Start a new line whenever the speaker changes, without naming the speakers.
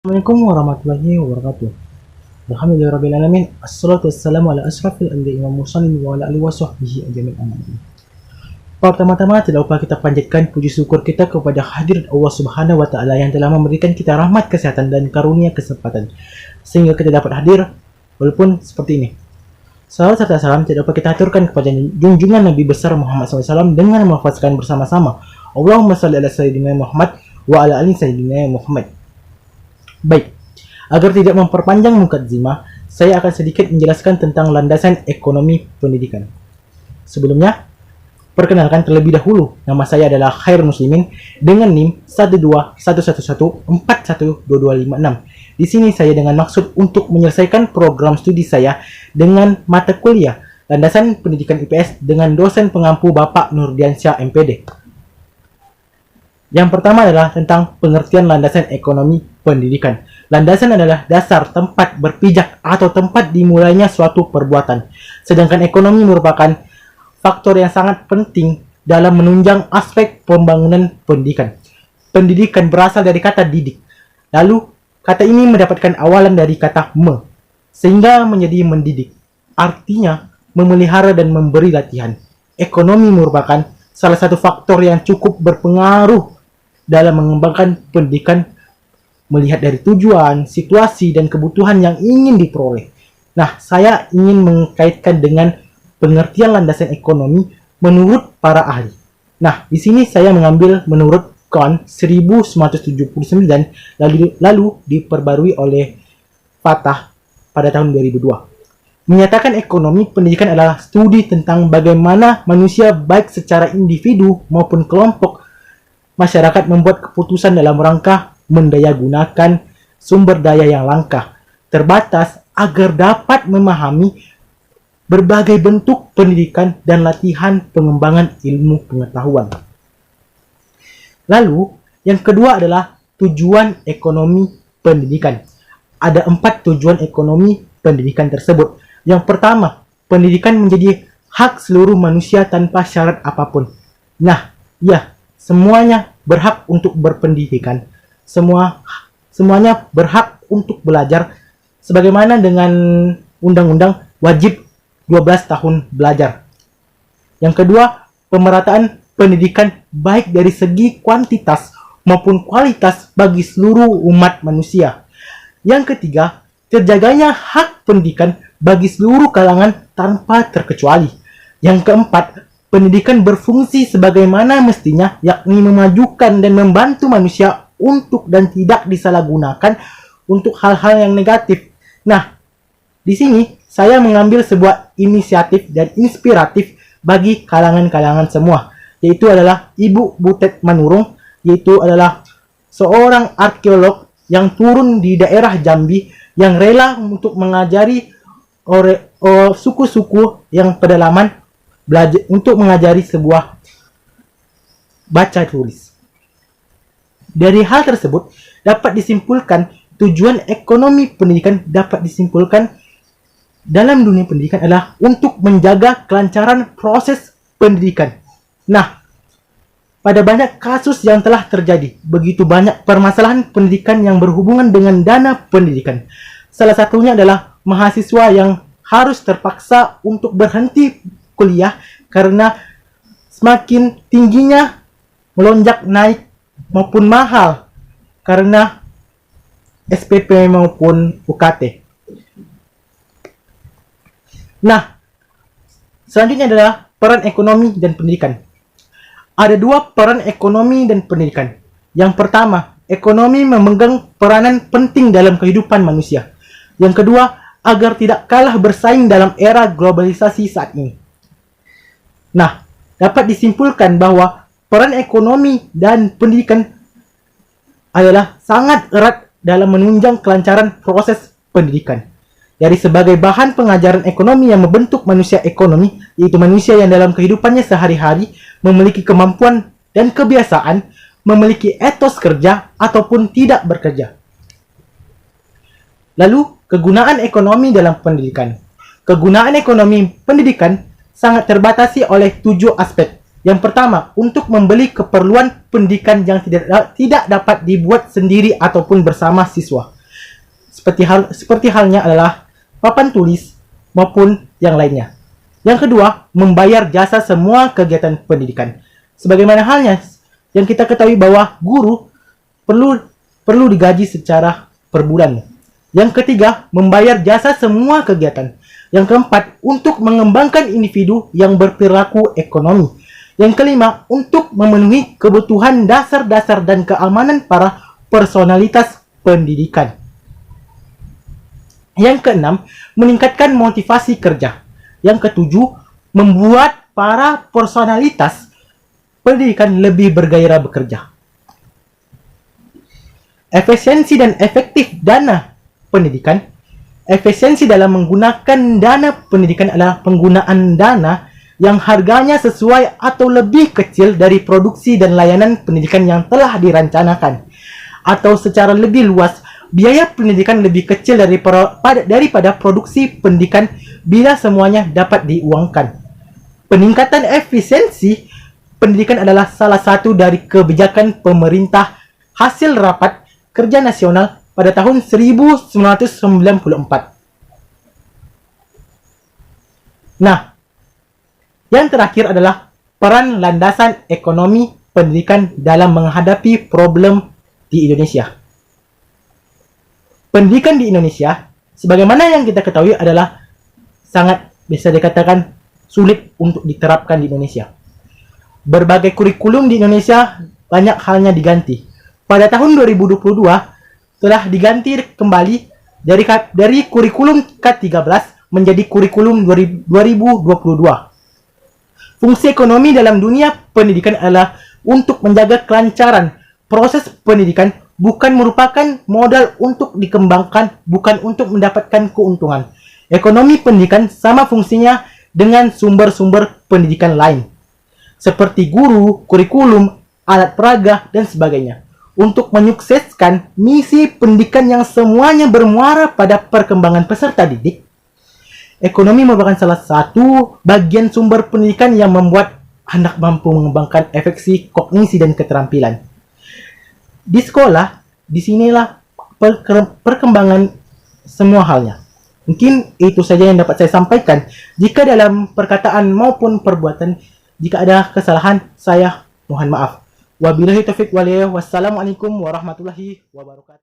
Assalamualaikum warahmatullahi wabarakatuh. Alhamdulillahirabbil alamin. Assalatu wassalamu ala asrafil anbiya'i wal mursalin wa ala alihi washabbihi ajmain. Amin. Pertama-tama tidak lupa kita panjatkan puji syukur kita kepada hadirat Allah Subhanahu wa taala yang telah memberikan kita rahmat, kesehatan dan karunia kesempatan sehingga kita dapat hadir walaupun seperti ini. Salawat serta salam tidak lupa kita aturkan kepada junjungan Nabi besar Muhammad SAW dengan melafazkan bersama-sama Allahumma shalli ala sayyidina Muhammad wa ala ali sayyidina Muhammad. Baik, agar tidak memperpanjang mukadimah, saya akan sedikit menjelaskan tentang landasan ekonomi pendidikan. Sebelumnya, perkenalkan terlebih dahulu, nama saya adalah Khairul Muslimin dengan NIM 12111412256. Di sini saya dengan maksud untuk menyelesaikan program studi saya dengan mata kuliah Landasan Pendidikan IPS dengan dosen pengampu Bapak Nurdiansyah MPD. Yang pertama adalah tentang pengertian landasan ekonomi pendidikan. Landasan adalah dasar, tempat berpijak, atau tempat dimulainya suatu perbuatan. Sedangkan ekonomi merupakan faktor yang sangat penting dalam menunjang aspek pembangunan pendidikan. Pendidikan berasal dari kata didik. Lalu, kata ini mendapatkan awalan dari kata me, sehingga menjadi mendidik. Artinya, memelihara dan memberi latihan. Ekonomi merupakan salah satu faktor yang cukup berpengaruh dalam mengembangkan pendidikan, melihat dari tujuan, situasi, dan kebutuhan yang ingin diperoleh. Nah, saya ingin mengkaitkan dengan pengertian landasan ekonomi menurut para ahli. Nah, di sini saya mengambil menurut Kahn 1979, lalu diperbarui oleh Fatah pada tahun 2002. Menyatakan ekonomi pendidikan adalah studi tentang bagaimana manusia baik secara individu maupun kelompok masyarakat membuat keputusan dalam rangka mendayagunakan sumber daya yang langka, terbatas agar dapat memahami berbagai bentuk pendidikan dan latihan pengembangan ilmu pengetahuan. Lalu, yang kedua adalah tujuan ekonomi pendidikan. Ada 4 tujuan ekonomi pendidikan tersebut. Yang pertama, pendidikan menjadi hak seluruh manusia tanpa syarat apapun. Nah, ya, semuanya berhak untuk berpendidikan. Semuanya berhak untuk belajar sebagaimana dengan undang-undang wajib 12 tahun belajar. Yang kedua, pemerataan pendidikan baik dari segi kuantitas maupun kualitas bagi seluruh umat manusia. Yang ketiga, terjaganya hak pendidikan bagi seluruh kalangan tanpa terkecuali. Yang keempat, pendidikan berfungsi sebagaimana mestinya, yakni memajukan dan membantu manusia untuk dan tidak disalahgunakan untuk hal-hal yang negatif. Nah, di sini saya mengambil sebuah inisiatif dan inspiratif bagi kalangan-kalangan semua, yaitu adalah Ibu Butet Manurung, yaitu adalah seorang arkeolog yang turun di daerah Jambi yang rela untuk mengajari suku-suku yang pedalaman belajar untuk mengajari sebuah baca tulis. Dari hal tersebut dapat disimpulkan tujuan ekonomi pendidikan dapat disimpulkan dalam dunia pendidikan adalah untuk menjaga kelancaran proses pendidikan. Nah, pada banyak kasus yang telah terjadi, begitu banyak permasalahan pendidikan yang berhubungan dengan dana pendidikan. Salah satunya adalah mahasiswa yang harus terpaksa untuk berhenti kuliah karena semakin tingginya melonjak naik maupun mahal karena SPP maupun UKT. Nah, selanjutnya adalah peran ekonomi dan pendidikan. Ada 2 peran ekonomi dan pendidikan. Yang pertama, ekonomi memegang peranan penting dalam kehidupan manusia. Yang kedua, agar tidak kalah bersaing dalam era globalisasi saat ini. Nah, dapat disimpulkan bahwa peran ekonomi dan pendidikan adalah sangat erat dalam menunjang kelancaran proses pendidikan. Dari sebagai bahan pengajaran ekonomi yang membentuk manusia ekonomi, yaitu manusia yang dalam kehidupannya sehari-hari memiliki kemampuan dan kebiasaan, memiliki etos kerja ataupun tidak bekerja. Lalu, kegunaan ekonomi dalam pendidikan. Kegunaan ekonomi pendidikan sangat terbatasi oleh 7 aspek. Yang pertama, untuk membeli keperluan pendidikan yang tidak dapat dibuat sendiri ataupun bersama siswa. Seperti halnya adalah papan tulis maupun yang lainnya. Yang kedua, membayar jasa semua kegiatan pendidikan. Sebagaimana halnya yang kita ketahui bahwa guru perlu digaji secara per bulan. Yang ketiga, membayar jasa semua kegiatan. Yang keempat, untuk mengembangkan individu yang berperilaku ekonomi. Yang kelima, untuk memenuhi kebutuhan dasar-dasar dan keamanan para personalitas pendidikan. Yang keenam, meningkatkan motivasi kerja. Yang ketujuh, membuat para personalitas pendidikan lebih bergairah bekerja. Efisiensi dan efektif dana pendidikan. Efisiensi dalam menggunakan dana pendidikan adalah penggunaan dana yang harganya sesuai atau lebih kecil dari produksi dan layanan pendidikan yang telah dirancangkan. Atau secara lebih luas, biaya pendidikan lebih kecil daripada produksi pendidikan bila semuanya dapat diuangkan. Peningkatan efisiensi pendidikan adalah salah satu dari kebijakan pemerintah hasil Rapat Kerja Nasional pada tahun 1994. Nah, yang terakhir adalah peran landasan ekonomi pendidikan dalam menghadapi problem di Indonesia. Pendidikan di Indonesia, sebagaimana yang kita ketahui, adalah sangat bisa dikatakan sulit untuk diterapkan di Indonesia. Berbagai kurikulum di Indonesia banyak halnya diganti. Pada tahun 2022 telah diganti kembali dari kurikulum K13 menjadi kurikulum 2022. Fungsi ekonomi dalam dunia pendidikan adalah untuk menjaga kelancaran proses pendidikan, bukan merupakan modal untuk dikembangkan, bukan untuk mendapatkan keuntungan. Ekonomi pendidikan sama fungsinya dengan sumber-sumber pendidikan lain, seperti guru, kurikulum, alat peraga, dan sebagainya, untuk menyukseskan misi pendidikan yang semuanya bermuara pada perkembangan peserta didik. Ekonomi merupakan salah satu bagian sumber pendidikan yang membuat anak mampu mengembangkan efeksi kognisi dan keterampilan. Di sekolah, disinilah perkembangan semua halnya. Mungkin itu saja yang dapat saya sampaikan. Jika dalam perkataan maupun perbuatan, jika ada kesalahan, saya mohon maaf. Wabillahi taufiq walhidayah. Wassalamualaikum warahmatullahi wabarakatuh.